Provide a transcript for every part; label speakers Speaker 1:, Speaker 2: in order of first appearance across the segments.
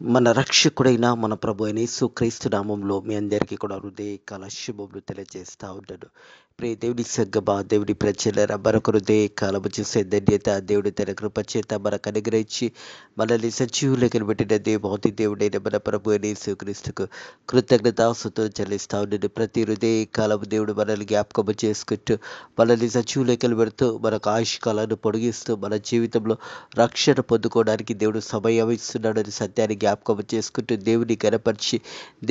Speaker 1: మన రక్షకుడైన మన ప్రభు అయిన యేసుక్రీస్తు నామంలో మీ అందరికీ కూడా హృదయకాల శుభములు తెలియజేస్తా ఉంటాడు. ప్రియ దేవుడి సగ్గమా, దేవుడి ప్రజలరా, మరొక హృదయకాలము చూసే ధన్యత దేవుడి తన కృప చేత మనకు అనుగ్రహించి మనల్ని సజీవులకు పెట్టిన దేవాది దేవుడైన మన ప్రభు అయిన యేసుక్రీస్తుకు కృతజ్ఞతాస్తుతులు చెల్లిస్తా ఉన్నాడు. ప్రతి హృదయకాలము దేవుడు మనల్ని జ్ఞాపకము చేసుకుంటూ మనల్ని సజీవులకు పెడుతూ మనకు ఆయుష్కాలను పొడిగిస్తూ మన జీవితంలో రక్షణ పొందుకోవడానికి దేవుడు సమయం ఇస్తున్నాడని సత్యాన్ని జ్ఞాపకం చేసుకుంటూ దేవుని గనపరిచి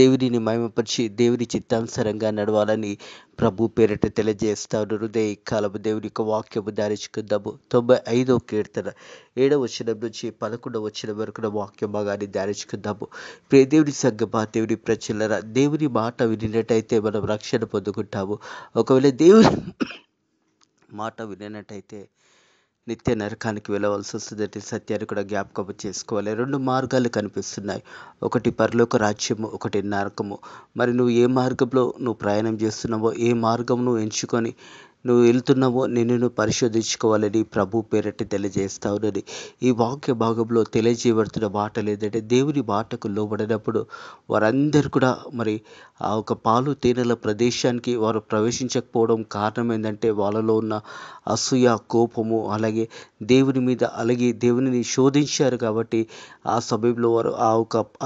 Speaker 1: దేవునిని మహిమపరిచి దేవుని చిత్తానుసారంగా నడవాలని ప్రభు పేరిట తెలియజేస్తాను. హృదయ కాలము దేవుని యొక్క వాక్యము ధ్యానించుకుందాము. 95వ కీర్తన 7వ వచనం నుంచి 11వ వచనం వరకు వాక్య భాగాన్ని ధ్యానించుకుందాము. ప్రియ దేవుని సంగమా, దేవుని ప్రజలరా, దేవుని మాట వినినట్టయితే మనం రక్షణ పొందుకుంటాము. ఒకవేళ దేవుని మాట విననట్టయితే నిత్య నరకానికి వెళ్ళవలసి వస్తుందంటే సత్యాన్ని కూడా జ్ఞాపకం చేసుకోవాలి. రెండు మార్గాలు కనిపిస్తున్నాయి. ఒకటి పరలోక రాజ్యము, ఒకటి నరకము. మరి నువ్వు ఏ మార్గంలో నువ్వు ప్రయాణం చేస్తున్నావో, ఏ మార్గం నువ్వు ఎంచుకొని నువ్వు వెళ్తున్నావో నిన్ను పరిశోధించుకోవాలని ప్రభు పేరట్టి తెలియజేస్తా ఉన్నది. ఈ వాక్య భాగంలో తెలియజేయబడుతున్న మాటలు ఏంటంటే, దేవుని మాటకు లోబడినప్పుడు వారందరూ కూడా మరి ఆ ఒక పాలు తేనెల ప్రదేశానికి వారు ప్రవేశించకపోవడం కారణం ఏంటంటే, వాళ్ళలో ఉన్న అసూయ, కోపము, అలాగే దేవుని మీద, అలాగే దేవునిని శోధించారు. కాబట్టి ఆ సమయంలో వారు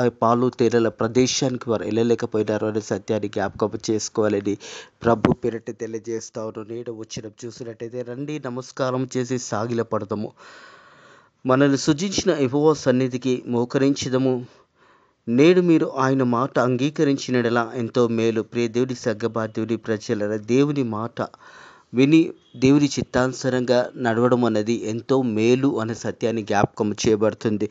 Speaker 1: ఆ పాలు తేనెల ప్రదేశానికి వారు వెళ్ళలేకపోయినారు అనే సత్యాన్ని జ్ఞాపకం చేసుకోవాలని ప్రభు పేరిట తెలియజేస్తా ఉన్నాను. నేడు వచ్చిన చూసినట్టయితే, రండి నమస్కారం చేసి సాగిల పడదాము, మనల్ని సృజించిన యెహోవా సన్నిధికి మోకరించదము. నేడు మీరు ఆయన మాట అంగీకరించినలా ఎంతో మేలు. ప్రియ దేవుడి సగ్గమా, దేవుడి ప్రజల, దేవుని మాట విని దేవుని చిత్తానుసారంగా నడవడం అనేది ఎంతో మేలు అనే సత్యాన్ని జ్ఞాపకం చేయబడుతుంది.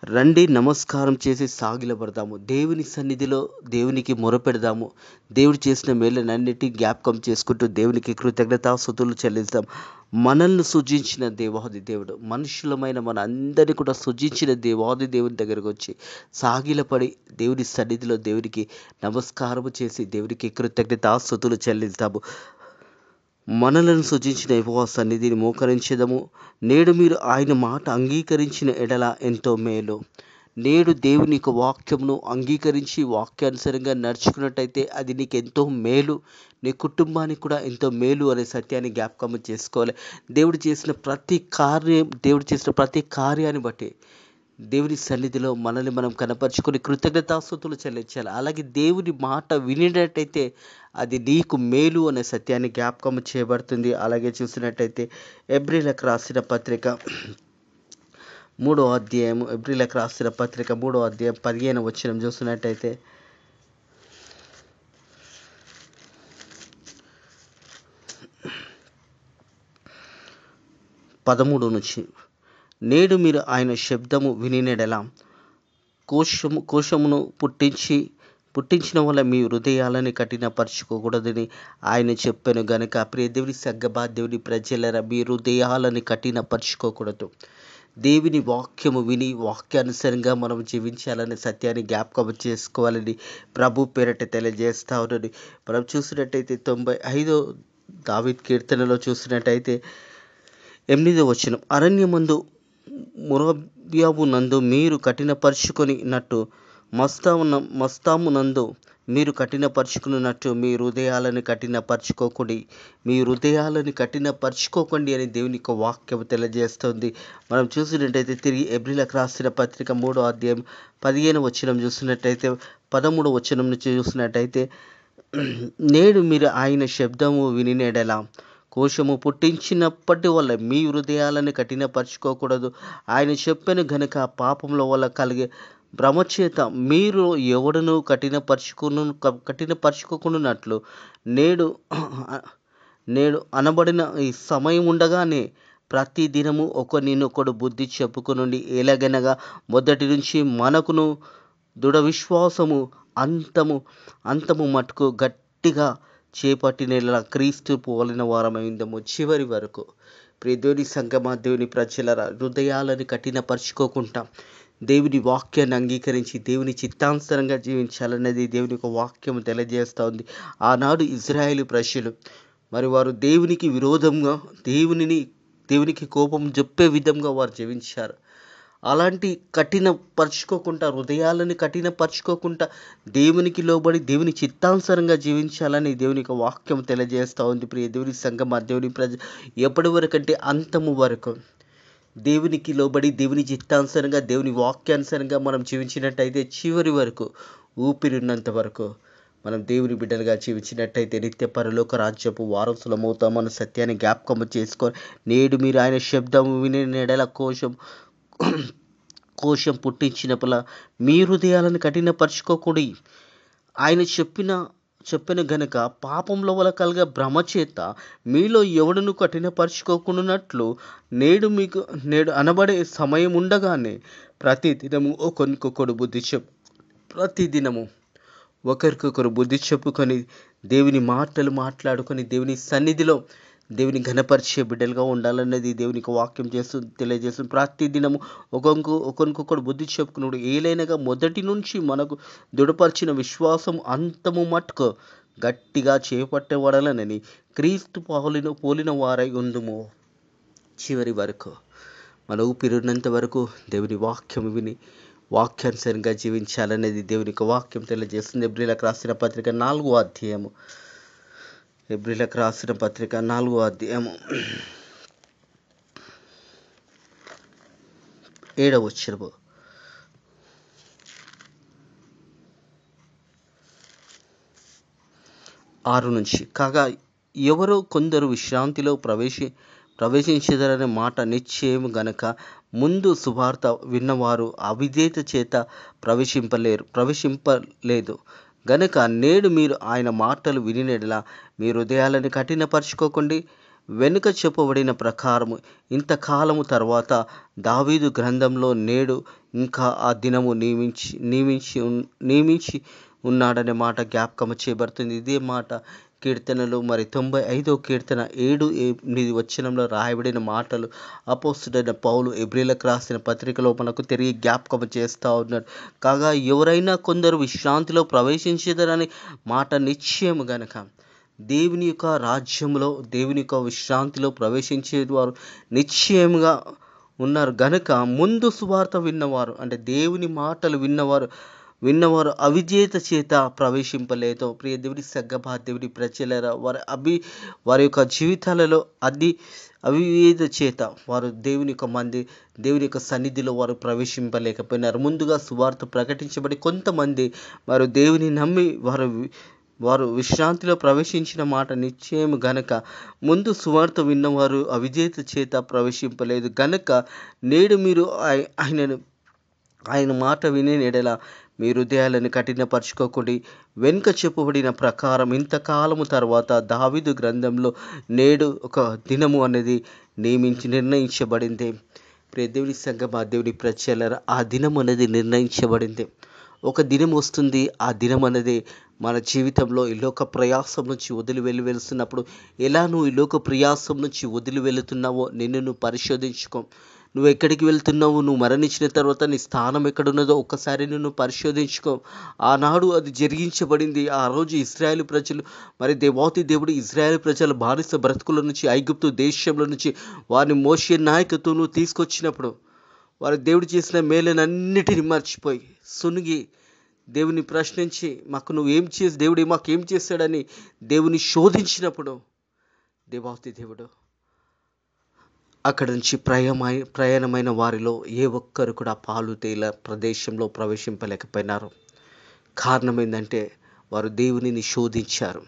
Speaker 1: రండి నమస్కారం చేసి సాగిలపడదాము, దేవుని సన్నిధిలో దేవునికి మొరపెడదాము, దేవుడు చేసిన మేళ్ళనన్నిటి జ్ఞాపకం చేసుకుంటూ దేవునికి కృతజ్ఞతాస్తుతులు చెల్లిస్తాం. మనల్ని సృజించిన దేవాది దేవుడు, మనుషులమైన మన అందరినీ కూడా సృజించిన దేవాది దేవుని దగ్గరకు వచ్చి సాగిలపడి దేవుని సన్నిధిలో దేవునికి నమస్కారం చేసి దేవునికి కృతజ్ఞతాస్తుతులు చెల్లిస్తాము. మనలను సృజించిన యెహోవా సన్నిధిని మోకరించెదము. నేడు మీరు ఆయన మాట అంగీకరించిన ఎడల ఎంతో మేలు. నేడు దేవుని యొక్క వాక్యమును అంగీకరించి వాక్యానుసారంగా నడుచుకున్నట్టయితే అది నీకు ఎంతో మేలు, నీ కుటుంబానికి కూడా ఎంతో మేలు అనే సత్యాన్ని జ్ఞాపకం చేసుకోవాలి. దేవుడు చేసిన ప్రతి కార్యాన్ని బట్టి దేవుని సన్నిధిలో మనల్ని మనం కనపరుచుకొని కృతజ్ఞతాస్తుతులు చెల్లించాలి. అలాగే దేవుని మాట వినినట్టయితే అది నీకు మేలు అనే సత్యాన్ని జ్ఞాపకం చేయబడుతుంది. అలాగే చూసినట్టయితే ఎబ్రీలకు రాసిన పత్రిక 3వ అధ్యాయం, ఎబ్రీలకు రాసిన పత్రిక 3వ అధ్యాయం 15వ వచనం చూసినట్టయితే, పదమూడు నుంచి, నేడు మీరు ఆయన శబ్దము వినినెడల కోశమును పుట్టించిన వల్ల మీ హృదయాలని కఠినపరచుకోకూడదని ఆయన చెప్పాను గనుక. ప్రియ దేవుని సగ్గమా, దేవుని ప్రజలరా, మీ హృదయాలని కఠినపరచుకోకూడదు. దేవుని వాక్యము విని వాక్యానుసారంగా మనం జీవించాలనే సత్యాన్ని జ్ఞాపకం చేసుకోవాలని ప్రభు పేరట తెలియజేస్తా ఉన్నది. మనం చూసినట్టయితే 95వ దావీదు కీర్తనలో చూసినట్టయితే 8వ వచనం, అరణ్యమందు మొరబ్యాబు నందు మీరు కఠినపరుచుకొనినట్టు మస్తామునందు మీరు కఠినపరుచుకున్నట్టు మీ హృదయాలను కఠినపరుచుకోకండి అని దేవుని యొక్క వాక్యం తెలియజేస్తుంది. మనం చూసినట్టయితే తిరిగి ఎబ్రీలకు రాసిన పత్రిక 3వ అధ్యాయం 15వ వచనం చూసినట్టయితే, 13వ వచనం నుంచి చూసినట్టయితే, నేడు మీరు ఆయన శబ్దము వినినెడల కోశము పుట్టించినప్పటి వల్ల మీ హృదయాలను కఠినపరచుకోకూడదు. ఆయన చెప్పాను గనుక పాపముల వల్ల కలిగే భ్రమచేత మీరు ఎవడను కఠినపరచుకోకున్నట్లు నేడు అనబడిన ఈ సమయం ఉండగానే ప్రతి దినము ఒకరినొకడు బుద్ధి చెప్పుకొనుండి. ఎలాగనగా మొదటి నుంచి మనకును దృఢ విశ్వాసము అంతము మటుకు గట్టిగా చేపట్టిన క్రీస్తు పోలిన వారమైందము చివరి వరకు. ప్రియ దేవుని సంగమా, దేవుని ప్రజలరా, హృదయాలను కఠినపరచుకోకుండా దేవుని వాక్యాన్ని అంగీకరించి దేవుని చిత్తానుసారంగా జీవించాలన్నది దేవుని యొక్క వాక్యం తెలియజేస్తూ ఉంది. ఆనాడు ఇజ్రాయేలు ప్రజలు మరి వారు దేవునికి విరోధంగా దేవునికి కోపం చెప్పే విధంగా వారు జీవించారు. అలాంటి కఠినపరుచుకోకుండా, హృదయాలను కఠినపరుచుకోకుండా దేవునికి లోబడి దేవుని చిత్తానుసారంగా జీవించాలని దేవుని యొక్క వాక్యం తెలియజేస్తూ ఉంది. ప్రియ దేవుని సంఘమా, దేవుని ప్రజ ఎప్పటి వరకు అంటే అంతము వరకు దేవునికి లోబడి దేవుని చిత్తానుసారంగా దేవుని వాక్యానుసారంగా మనం జీవించినట్టయితే చివరి వరకు, ఊపిరిన్నంత వరకు మనం దేవుని బిడ్డలుగా జీవించినట్టయితే నిత్య పరలోక రాజ్యపు వారసులమవుతామన్న సత్యాన్ని జ్ఞాపకం చేసుకొని, నేడు మీరు ఆయన శబ్దం విని నెడల కోశం పుట్టించినప్పుల మీ హృదయాలను కఠినపరుచుకోకూడి, ఆయన చెప్పిన గనుక పాపంలో వల్ల కలగ భ్రమ చేత మీలో ఎవడును కఠినపరుచుకోకున్నట్లు నేడు అనబడే సమయం ఉండగానే ప్రతిదినము ఒకరికొకరు బుద్ధి చెప్పుకొని దేవుని మాటలు మాట్లాడుకొని దేవుని సన్నిధిలో దేవుని ఘనపరిచే బిడ్డలుగా ఉండాలన్నది దేవునికి వాక్యం తెలియజేస్తుంది. ప్రతి దినము ఒకరికొకరు బుద్ధి చెప్పుకున్నాడు. ఏలైనగా మొదటి నుంచి మనకు దృఢపరిచిన విశ్వాసం అంతము మట్టుకు గట్టిగా చేపట్టబడాలనని క్రీస్తు పోలిన వారై ఉందుము. చివరి వరకు మన ఊపిరినంత వరకు దేవుని వాక్యం విని వాక్యానుసారంగా జీవించాలనేది దేవుని యొక్క వాక్యం తెలియజేస్తుంది. ఎబ్రీలకు రాసిన పత్రిక 4వ అధ్యాయము 7వ వచనము. కాగా ఎవరో కొందరు విశ్రాంతిలో ప్రవేశించదరనే మాట నిశ్చయం గనక ముందు సువార్త విన్నవారు అవిధేయత చేత ప్రవేశింపలేదు గనక నేడు మీరు ఆయన మాటలు వినినెడల మీ హృదయాలను కఠినపరచుకోకండి. వెనుక చెప్పబడిన ప్రకారము ఇంతకాలము తర్వాత దావీదు గ్రంథంలో నేడు ఇంకా ఆ దినము నియమించి ఉన్నాడనే మాట జ్ఞాపకం చేయబడుతుంది. ఇదే మాట కీర్తనలు 95వ కీర్తన 7-8 వచనంలో రాయబడిన మాటలు అపోస్తుడైన పౌలు ఎబ్రీలకు రాసిన పత్రికలో మనకు తిరిగి జ్ఞాపకం చేస్తూ ఉన్నాడు. కాగా ఎవరైనా కొందరు విశ్రాంతిలో ప్రవేశించదరని మాట నిశ్చయం గనక దేవుని యొక్క రాజ్యంలో దేవుని యొక్క విశ్రాంతిలో ప్రవేశించేవారు నిశ్చయంగా ఉన్నారు గనక ముందు సువార్త విన్నవారు అంటే దేవుని మాటలు విన్నవారు అవిధేయత చేత ప్రవేశింపలేదు. ప్రియ దేవుని సంఘమా, దేవుని ప్రజలారా, వారి యొక్క జీవితాలలో అవిధేయత చేత వారు దేవుని యొక్క సన్నిధిలో వారు ప్రవేశింపలేకపోయినారు. ముందుగా సువార్త ప్రకటించబడి కొంతమంది వారు దేవుని నమ్మి వారు విశ్రాంతిలో ప్రవేశించిన మాట నిశ్చయం గనక ముందు సువార్త విన్నవారు అవిధేయత చేత ప్రవేశింపలేదు గనక నేడు మీరు ఆయన మాట వినే నెడల మీ హృదయాలను కఠినపరచుకోకండి. వెనుక చెప్పబడిన ప్రకారం ఇంతకాలము తర్వాత దావీదు గ్రంథంలో నేడు ఒక దినము అనేది నిర్ణయించబడింది. ప్రియ దేవుని సంఘమా, దేవుని ప్రజలారా, ఆ దినం అనేది నిర్ణయించబడింది. ఒక దినం వస్తుంది. ఆ దినం అనేది మన జీవితంలో ఈ లోక ప్రయాసం నుంచి వదిలి వెళ్తున్నప్పుడు ఎలా నువ్వు ఈ లోక ప్రయాసం నుంచి వదిలి వెళుతున్నావో నిన్ను పరిశోధించుకో. నువ్వు ఎక్కడికి వెళ్తున్నావు, నువ్వు మరణించిన తర్వాత నీ స్థానం ఎక్కడున్నదో ఒక్కసారి నిన్ను పరిశోధించుకో. ఆనాడు అది జరిగించబడింది. ఆ రోజు ఇశ్రాయేలు ప్రజలు దేవాతి దేవుడు ఇశ్రాయేలు ప్రజల బానిస బ్రతుకుల నుంచి ఐగుప్తు దేశంలో నుంచి వారిని మోషే నాయకత్వంలో తీసుకొచ్చినప్పుడు వారు దేవుడు చేసిన మేలనన్నిటిని మర్చిపోయి సునిగి దేవుని ప్రశ్నించి దేవుడు మాకేం చేశాడని దేవుని శోధించినప్పుడు దేవాతి దేవుడు అక్కడి నుంచి ప్రయాణమైన వారిలో ఏ ఒక్కరు కూడా పాలు తేల ప్రదేశంలో ప్రవేశింపలేకపోయినారు. కారణం ఏంటంటే వారు దేవునిని శోధించారు.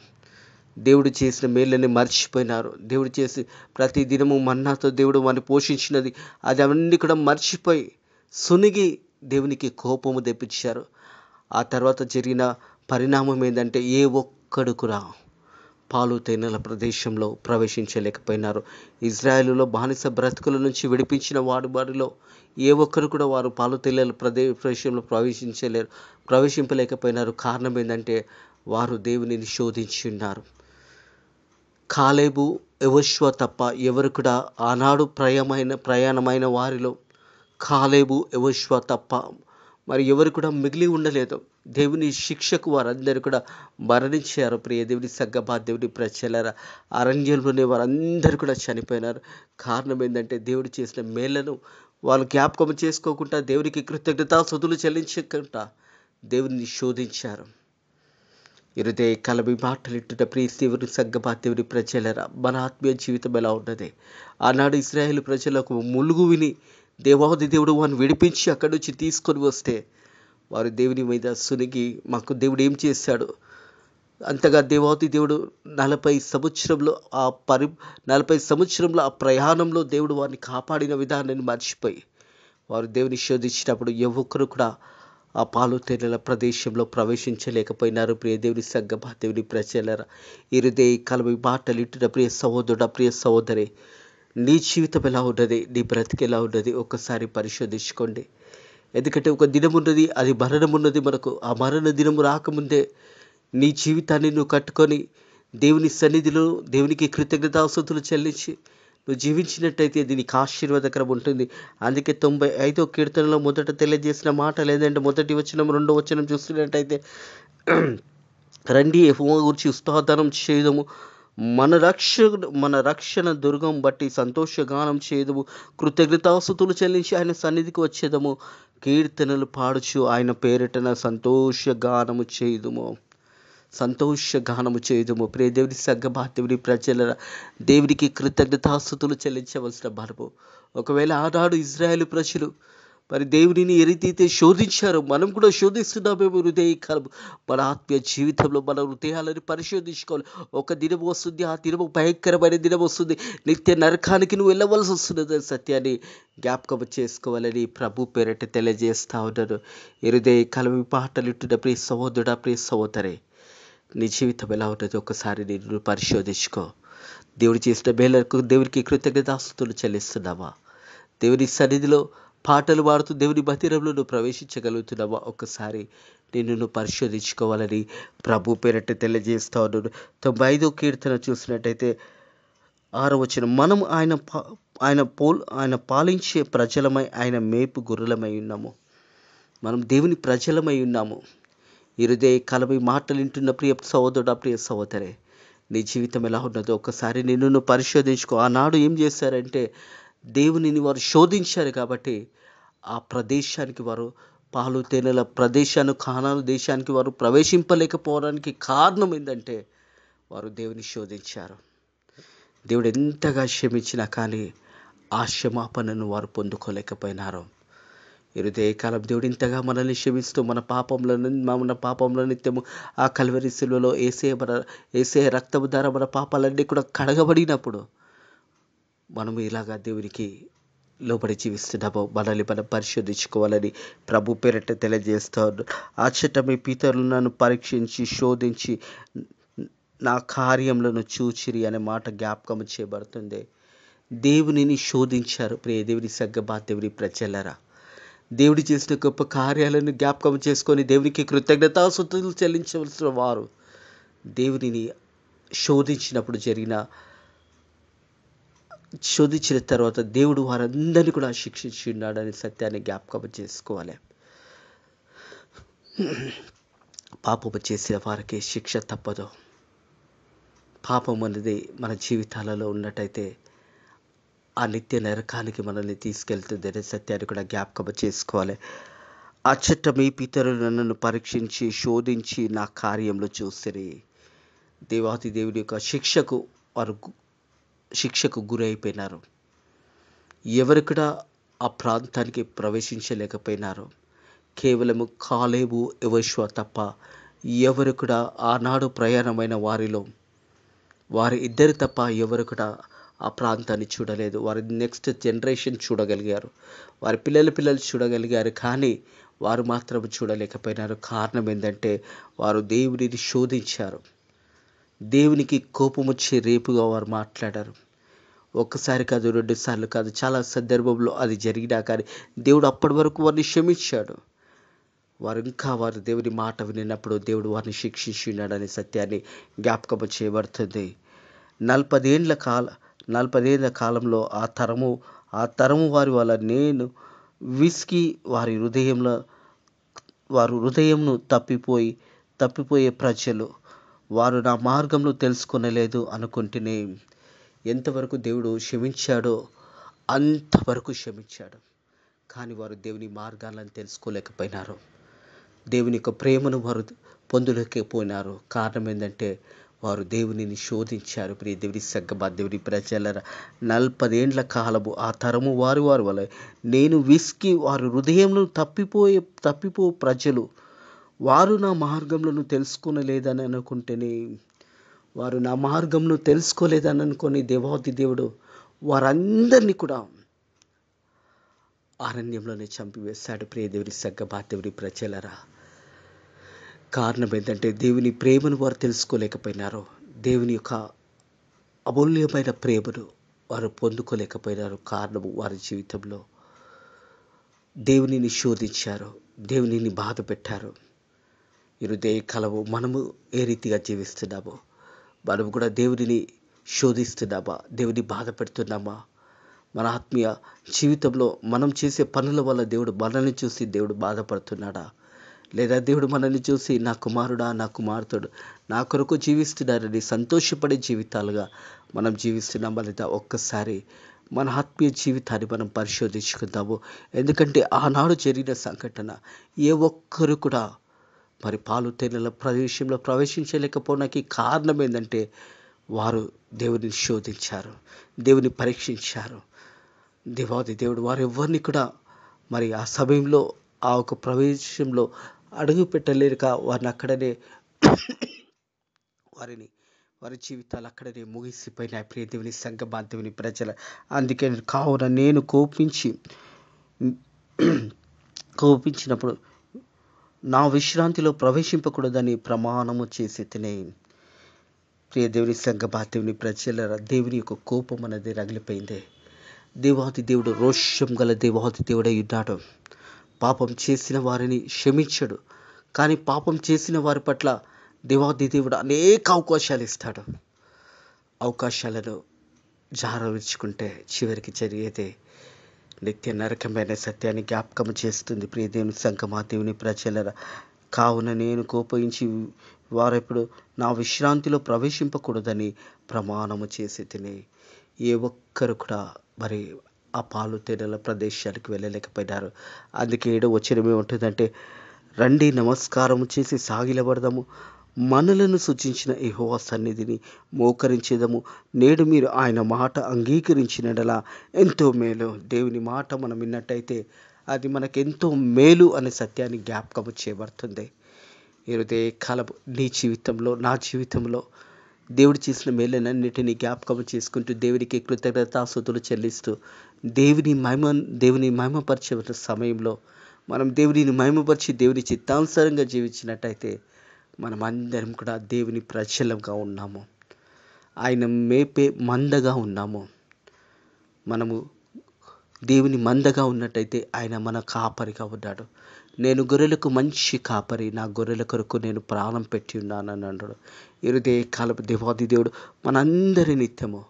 Speaker 1: దేవుడు చేసిన మేళ్ళని మర్చిపోయినారు. దేవుడు చేసి ప్రతి దినము మన్నాతో దేవుడు వారిని పోషించినది అది అవన్నీ కూడా మర్చిపోయి సునిగి దేవునికి కోపము తెప్పించారు. ఆ తర్వాత జరిగిన పరిణామం ఏంటంటే ఏ ఒక్కడు కూడా పాలు తేనెల ప్రదేశంలో ప్రవేశించలేకపోయినారు. ఇజ్రాయేలులో బానిస బ్రతుకుల నుంచి విడిపించిన వారిలో ఏ ఒక్కరు కూడా వారు పాలు తేనెల ప్రదేశంలో ప్రవేశింపలేకపోయినారు. కారణం ఏంటంటే వారు దేవునిని శోధించి ఉన్నారు. కాలేబు, యెహోషువ తప్ప ఎవరు కూడా ఆనాడు ప్రయాణమైన వారిలో కాలేబు, యెహోషువ తప్ప ఎవరు కూడా మిగిలి ఉండలేదు. దేవుని శిక్షకు వారందరూ కూడా మరణించారు. ప్రియ దేవుని సంఘమా, దేవుని ప్రజలారా, అరణ్యంలోనే వారందరూ కూడా చనిపోయినారు. కారణం ఏంటంటే దేవుడు చేసిన మేళ్లను వాళ్ళు జ్ఞాపకం చేసుకోకుండా, దేవునికి కృతజ్ఞతాస్తుతులు చెల్లించకుండా దేవుని శోధించారు. ఇరుదే కలవి మాటలిట్టుట ప్రియ దేవుని సంగమా, దేవుని ప్రజలరా, మన ఆత్మీయ జీవితం ఎలా ఉన్నది? ఆనాడు ఇశ్రాయేలు ప్రజలకు ములుగు విని దేవాది దేవుడు వారిని విడిపించి అక్కడి నుంచి తీసుకొని వస్తే వారు దేవుని మీద సునిగి, మాకు దేవుడు ఏం చేశాడు? అంతగా దేవాది దేవుడు 40 సంవత్సరంలో 40 సంవత్సరంలో ఆ ప్రయాణంలో దేవుడు వారిని కాపాడిన విధానాన్ని మర్చిపోయి వారు దేవుని శోధించినప్పుడు ఒక్కరు కూడా ఆ పాలు తేనెల ప్రదేశంలో ప్రవేశించలేకపోయినారు. ప్రియ దేవుని సంగమా, దేవుని ప్రజలరా, ఇరుదే కలవి మాటలు ఇట్టిన ప్రియ సహోదరుడ, ప్రియ సహోదరి, నీ జీవితం ఎలా ఉన్నది? నీ బ్రతికి ఎలా ఉన్నది? ఒక్కసారి పరిశోధించుకోండి. ఎందుకంటే ఒక దినం ఉన్నది, అది మరణం ఉన్నది. మనకు ఆ మరణ దినము రాకముందే నీ జీవితాన్ని నువ్వు కట్టుకొని దేవుని సన్నిధిలో దేవునికి కృతజ్ఞతాస్తుతులు చెల్లించి నువ్వు జీవించినట్టయితే ఇది నీకు ఆశీర్వాదకరం ఉంటుంది. అందుకే 95వ కీర్తనలో మొదట తెలియజేసిన మాట, లేదంటే మొదటి వచనం 2వ వచనం చూస్తున్నట్టయితే, రండి యెహోవా గురించి ఉత్సాహగానం చేయదము, మన రక్షణ దుర్గం బట్టి సంతోషగానం చేయదము, కృతజ్ఞతాస్తుతులు చెల్లించి ఆయన సన్నిధికి వచ్చేదము, కీర్తనలు పాడుచు ఆయన పేరిటన సంతోషగానము చేయదుము. సంతోషగానము చేయదుము. ప్రియ దేవుని సంగమా, దేవుని ప్రజల, దేవునికి కృతజ్ఞతాస్తుతులు చెల్లించవలసిన మనము. ఒకవేళ ఆనాడు ఇజ్రాయేలు ప్రజలు మరి దేవునిని ఏ రీతి శోధించారో మనం కూడా శోధిస్తున్నామేమో. హృదయకాలం మన ఆత్మీయ జీవితంలో మన హృదయాలను పరిశోధించుకోవాలి. ఒక దినం వస్తుంది, ఆ దినము భయంకరమైన దినం వస్తుంది, నిత్య నరకానికి నువ్వు వెళ్ళవలసి వస్తున్నది సత్యాన్ని జ్ఞాపకం చేసుకోవాలని ప్రభు పేరట తెలియజేస్తా ఉన్నాను. హృదయకాలం పాటలు ఇట్టున్న ప్రియ సహోదరుడా, ప్రియ సహోదరి, నీ జీవితం ఎలా ఉంటుందో ఒకసారి నేను పరిశోధించుకో. దేవుడు చేసిన మేలకు దేవునికి కృతజ్ఞతాస్తుతులు చెల్లిస్తున్నావా? దేవుని సన్నిధిలో పాటలు పాడుతూ దేవుని మందిరంలో నువ్వు ప్రవేశించగలుగుతున్నావా? ఒక్కసారి నిన్ను పరిశోధించుకోవాలని ప్రభు పేరట తెలియజేస్తా ఉన్నాను. 95వ కీర్తన చూసినట్టయితే 6వ వచనం, మనం ఆయన పాలించే ప్రజలమై, ఆయన మేపు గొర్రెలమై ఉన్నాము. మనం దేవుని ప్రజలమై ఉన్నాము. హృదయ కలవి మాటలు వింటున్న ప్రియ సహోదరుడా, ప్రియ సహోదరే, నీ జీవితం ఎలా ఉన్నదో ఒకసారి నిన్ను పరిశోధించుకో. ఆనాడు ఏం చేశారంటే దేవునిని వారు శోధించారు కాబట్టి ఆ ప్రదేశానికి వారు పాలు తేనెల ప్రదేశాన్ని, కానాను దేశానికి వారు ప్రవేశింపలేకపోవడానికి కారణం ఏంటంటే వారు దేవుని శోధించారు. దేవుడు ఎంతగా క్షమించినా కానీ ఆ క్షమాపణను వారు పొందుకోలేకపోయినారు. హృదయకాలం దేవుడు ఇంతగా మనల్ని క్షమిస్తూ మన పాపంలో నిత్యము ఆ కల్వరి శిలువలో ఏసే రక్తము ద్వారా మన పాపాలన్నీ కూడా కడగబడినప్పుడు మనము ఇలాగా దేవునికి లోబడి జీవిస్తున్నాము. మనల్ని మనం పరిశోధించుకోవాలని ప్రభు పేరట తెలియజేస్తాను. అచ్చట మీ పితరులు నన్ను పరీక్షించి శోధించి నా కార్యములను చూచిరి అనే మాట జ్ఞాపకం చేయబడుతుంది. దేవునిని శోధించారు. ప్రియ దేవుని సంగమా, దేవుని ప్రజలరా, దేవుడు చేసిన గొప్ప కార్యాలను జ్ఞాపకం చేసుకొని దేవునికి కృతజ్ఞతాస్తుతులు చెల్లించవలసిన వారు దేవునిని శోధించిన తర్వాత దేవుడు వారందరినీ కూడా శిక్షించి ఉన్నాడని సత్యాన్ని జ్ఞాపకం చేసుకోవాలి. పాపము చేసిన వారికి శిక్ష తప్పదు. పాపం అనేది మన జీవితాలలో ఉన్నట్టయితే ఆ నిత్య నరకానికి మనల్ని తీసుకెళ్తుంది అనే సత్యాన్ని కూడా జ్ఞాపకం చేసుకోవాలి. అచ్చట మీ పితరులు నన్ను పరీక్షించి శోధించి నా కార్యంలో చూసిరి. దేవాతి దేవుడి యొక్క శిక్షకు గురైపోయినారు. ఎవరు కూడా ఆ ప్రాంతానికి ప్రవేశించలేకపోయినారు. కేవలము కాలేబు, యెహోషువ తప్ప ఎవరు కూడా ఆనాడు ప్రయాణమైన వారి ఇద్దరు తప్ప ఎవరు కూడా ఆ ప్రాంతాన్ని చూడలేదు. వారి నెక్స్ట్ జనరేషన్ చూడగలిగారు, వారి పిల్లలు చూడగలిగారు, కానీ వారు మాత్రం చూడలేకపోయినారు. కారణం ఏంటంటే వారు దేవుడిని శోధించారు. దేవునికి కోపం వచ్చే రేపుగా వారు మాట్లాడారు. ఒక్కసారి కాదు, 2 సార్లు కాదు, చాలా సందర్భంలో అది జరిగినా కానీ దేవుడు అప్పటి వరకు వారిని క్షమించాడు. వారు దేవుని మాట వినినప్పుడు దేవుడు వారిని శిక్షించున్నాడనే సత్యాన్ని జ్ఞాపకం చేయబడుతుంది. 40 ఏళ్ల కాలంలో ఆ తరము వారి వల్ల నేను విసికి వారి హృదయంను తప్పిపోయే ప్రజలు వారు నా మార్గంలో తెలుసుకొనలేదు అనుకుంటేనే. ఎంతవరకు దేవుడు క్షమించాడో అంతవరకు క్షమించాడు. కానీ వారు దేవుని మార్గాలను తెలుసుకోలేకపోయినారు. దేవుని యొక్క ప్రేమను వారు పొందలేకపోయినారు. కారణం ఏంటంటే వారు దేవునిని శోధించారు. ప్రియ దేవుని సంగమా, దేవుని ప్రజలరా, 40 ఏండ్ల కాలము ఆ తరము వారి వలె నేను విసికి వారి హృదయంలో తప్పిపో ప్రజలు వారు నా మార్గంలో తెలుసుకొనలేదని అనుకుంటేనే, వారు నా మార్గంను తెలుసుకోలేదని అనుకొని దేవాది దేవుడు వారందరినీ కూడా అరణ్యంలోనే చంపివేశాడు. ప్రియ దేవుని సంగమా, దేవుని ప్రజలరా, కారణం ఏంటంటే దేవుని ప్రేమను వారు తెలుసుకోలేకపోయినారు. దేవుని యొక్క అమూల్యమైన ప్రేమను వారు పొందుకోలేకపోయినారు. కారణము వారి జీవితంలో దేవునిని శోధించారు, దేవునిని బాధ పెట్టారు. ఈ కాలము మనము ఏ రీతిగా జీవిస్తున్నామో, మనము కూడా దేవునిని శోధిస్తున్నామా, దేవుని బాధ పెడుతున్నామా? మన ఆత్మీయ జీవితంలో మనం చేసే పనుల వల్ల దేవుడు మనల్ని చూసి దేవుడు బాధపడుతున్నాడా? లేదా దేవుడు మనల్ని చూసి నా కుమారుడా, నా కుమార్తెడు నా కొరకు జీవిస్తున్నారని సంతోషపడే జీవితాలుగా మనం జీవిస్తున్నామా లేదా? ఒక్కసారి మన ఆత్మీయ జీవితాన్ని మనం పరిశోధించుకుందాము. ఎందుకంటే ఆనాడు జరిగిన సంఘటన ఏ ఒక్కరు కూడా మరి పాలు తేనెల ప్రదేశంలో ప్రవేశించలేకపోవడానికి కారణం ఏంటంటే వారు దేవుని శోధించారు, దేవుని పరీక్షించారు. దేవాది దేవుడు వారు ఎవరిని కూడా మరి ఆ సమయంలో ఆ ఒక ప్రవేశంలో అడుగు పెట్టలేక వారిని అక్కడనే వారి జీవితాలు అక్కడనే ముగిసిపోయినాయి. ప్రియ దేవుని సంగమా, దేవుని ప్రజల, అందుకే కావున నేను కోపించినప్పుడు నా విశ్రాంతిలో ప్రవేశింపకూడదని ప్రమాణము చేసి తినే. ప్రియ దేవుని సంగమా, దేవుని ప్రజల, దేవుని యొక్క కోపం అనేది రగిలిపోయింది. దేవాది దేవుడు రోషం గల దేవాది దేవుడై ఉన్నాడు. పాపం చేసిన వారిని క్షమించడు, కానీ పాపం చేసిన వారి పట్ల దేవాది దేవుడు అనేక అవకాశాలు ఇస్తాడు. అవకాశాలను జారవించుకుంటే చివరికి జరిగేదే నిత్య నరకమైన సత్యాన్ని జ్ఞాపకం చేస్తుంది. ప్రియ దేవుని సంగమా, దేవుని ప్రజలరా, కావున నేను కోపగించి వారెప్పుడు నా విశ్రాంతిలో ప్రవేశింపకూడదని ప్రమాణము చేసి తిని. ఏ ఒక్కరు కూడా మరి ఆ పాలు తేనెల ప్రదేశానికి వెళ్ళలేకపోయినారు. అందుకే 7వ వచనం ఏముంటుందంటే, రండి నమస్కారము చేసి సాగిలపడదాము, మనలను సూచించిన యెహోవా సన్నిధిని మోకరించేదము. నేడు మీరు ఆయన మాట అంగీకరించినడలా ఎంతో మేలు. దేవుని మాట మనం విన్నట్టయితే అది మనకెంతో మేలు అనే సత్యాన్ని జ్ఞాపకం చేయబడుతుంది. ఈరోజే కాలపు నీ జీవితంలో, నా జీవితంలో దేవుడు చేసిన మేలన్నిటిని జ్ఞాపకం చేసుకుంటూ దేవునికి కృతజ్ఞతాస్తుతులు చెల్లిస్తూ దేవుని మహిమపరిచే సమయంలో మనం దేవునిని మహిమపరిచి దేవుని చిత్తానుసారంగా జీవించినట్టయితే మనం అందరం కూడా దేవుని ప్రజలంగా ఉన్నాము. ఆయన మేపే మందగా ఉన్నాము. మనము దేవుని మందగా ఉన్నట్టయితే ఆయన మన కాపరిగా ఉన్నాడు. నేను గొర్రెలకు మంచి కాపరి, నా గొర్రెల కొరకు నేను ప్రాణం పెట్టి ఉన్నానని అన్నాడు. ఇరుదే కాలపు దేవాది దేవుడు మనందరి నిత్యము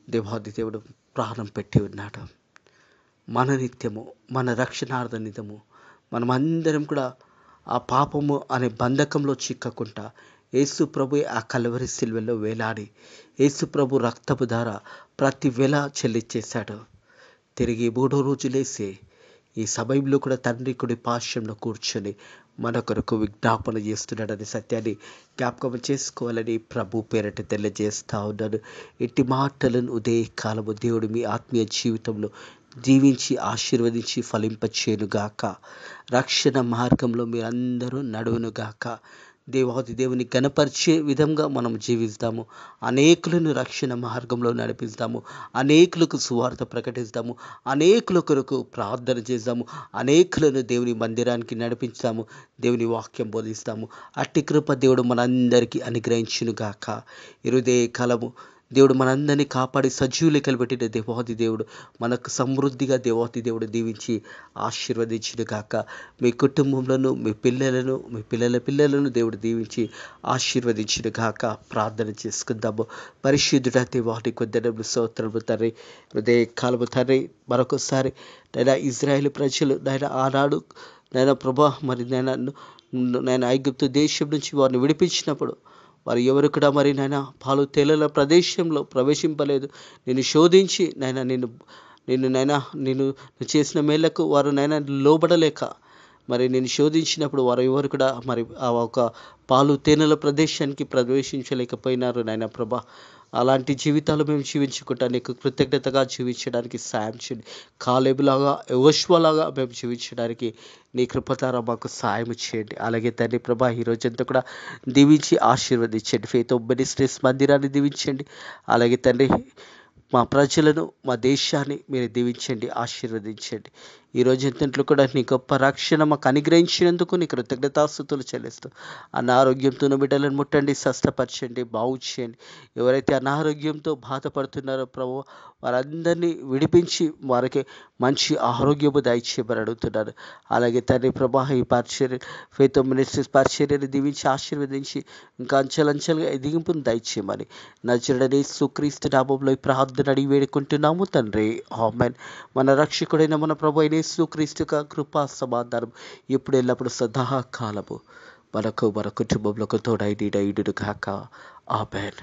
Speaker 1: దేవాది దేవుడు ప్రాణం పెట్టి ఉన్నాడు. మన నిత్యము, మన రక్షణార్థ నిత్యము మనమందరం కూడా ఆ పాపము అనే బంధకంలో చిక్కకుండా యేసు ప్రభు ఆ కల్వరి సిలువలో వేలాడి యేసు ప్రభు రక్తపు ద్వారా ప్రతి వేళ చెల్లించేశాడు. తిరిగి 3వ రోజు లేసి ఈ సమయంలో కూడా తండ్రి కుడి పార్శ్వంలో కూర్చొని మన కొరకు విజ్ఞాపన చేస్తున్నాడనే సత్యాన్ని జ్ఞాపకం చేసుకోవాలని ప్రభు పేరట తెలియజేస్తా ఉన్నాను. ఇట్టి మాటలను ఉదయకాలము దేవుడు మీ ఆత్మీయ జీవితంలో దీవించి ఆశీర్వదించి ఫలింపచేయునుగాక. రక్షణ మార్గంలో మీరందరూ నడువునుగాక. దేవాది దేవుని గణపరిచే విధంగా మనం జీవిస్తాము. అనేకులను రక్షణ మార్గంలో నడిపిస్తాము. అనేకులకు సువార్త ప్రకటిస్తాము. అనేకుల కొరకు ప్రార్థన చేస్తాము. అనేకులను దేవుని మందిరానికి నడిపించాము. దేవుని వాక్యం బోధిస్తాము. అట్టి కృప దేవుడు మనందరికీ అనుగ్రహించునుగాక. ఇరుదే కాలము దేవుడు మనందరినీ కాపాడి సజీవులెక్కలు పెట్టిన దేవాది దేవుడు మనకు సమృద్ధిగా దేవాది దేవుడు దీవించి ఆశీర్వదించునుగాక. మీ కుటుంబంలో మీ పిల్లల పిల్లలను దేవుడు దీవించి ఆశీర్వదించునుగాక. ప్రార్థన చేసుకుందాము. పరిశుద్ధుడా దేవాది కొద్దినప్పుడు స్తోత్రము తండ్రి, హృదయ కాలము తండ్రి, మరొకసారి నైనా ఇజ్రాయేల్ ప్రజలు నైనా ఆనాడు నైనా ప్రభా మరి నేను ఐగుప్తు దేశం నుంచి వారిని విడిపించినప్పుడు వారు ఎవరు కూడా మరి నాయన పాలు తేలల ప్రదేశంలో ప్రవేశింపలేదు. నేను శోధించి నాయన నేను నైనా నేను చేసిన మేళ్లకు వారు నైనా లోబడలేక మరి నేను శోధించినప్పుడు వారు ఎవరు కూడా మరి ఆ ఒక పాలు తేనెల ప్రదేశానికి ప్రవేశించలేకపోయినారు నాయన ప్రభా. అలాంటి జీవితాలు మేము జీవించుకుంటా నీకు కృతజ్ఞతగా జీవించడానికి సాయం చేయండి. కాలేబులాగా యెహోషువలాగా మేము జీవించడానికి నీ కృపతారా మాకు సాయం చేయండి. అలాగే తండ్రి ప్రభా, ఈ రోజంతా కూడా దీవించి ఆశీర్వదించండి. ఫెయిత్ ఆఫ్ మినిస్ట్రీస్ మందిరాన్ని దీవించండి. అలాగే తండ్రి మా ప్రజలను, మా దేశాన్ని మీరు దీవించండి, ఆశీర్వదించండి. ఈ రోజు ఎంతట్లో కూడా నీ గొప్ప రక్షణ మాకు అనుగ్రహించినందుకు నీ కృతజ్ఞతాస్తుతులు చెల్లిస్తూ అనారోగ్యంతో ఉన్న బిడ్డలను ముట్టండి, స్వస్థపరచండి, బాగు చేయండి. ఎవరైతే అనారోగ్యంతో బాధపడుతున్నారో ప్రభు, వారందరినీ విడిపించి వారికి మంచి ఆరోగ్యము దయచేయమని అడుగుతున్నారు. అలాగే తండ్రి ప్రభా, ఈ పరిచర్య ఫెయిత్ ఆఫ్ మినిస్ట్రీస్ పరిచర్యను దీవించి ఆశీర్వదించి ఇంకా అంచెలంచెలుగా ఎదిగింపును దయచేయమని నజరుడైన యేసుక్రీస్తు నామములో ఈ ప్రార్థన అడిగి వేడుకుంటున్నాము తండ్రి, ఆమేన్. మన రక్షకుడైన మన ప్రభు అయిన యేసుక్రీస్తు యొక్క కృపా సమాధానం ఇప్పుడు ఎల్లప్పుడు సదాకాలము మన కుటుంబంలో తోడై నీడయుడును గాక. ఆమేన్.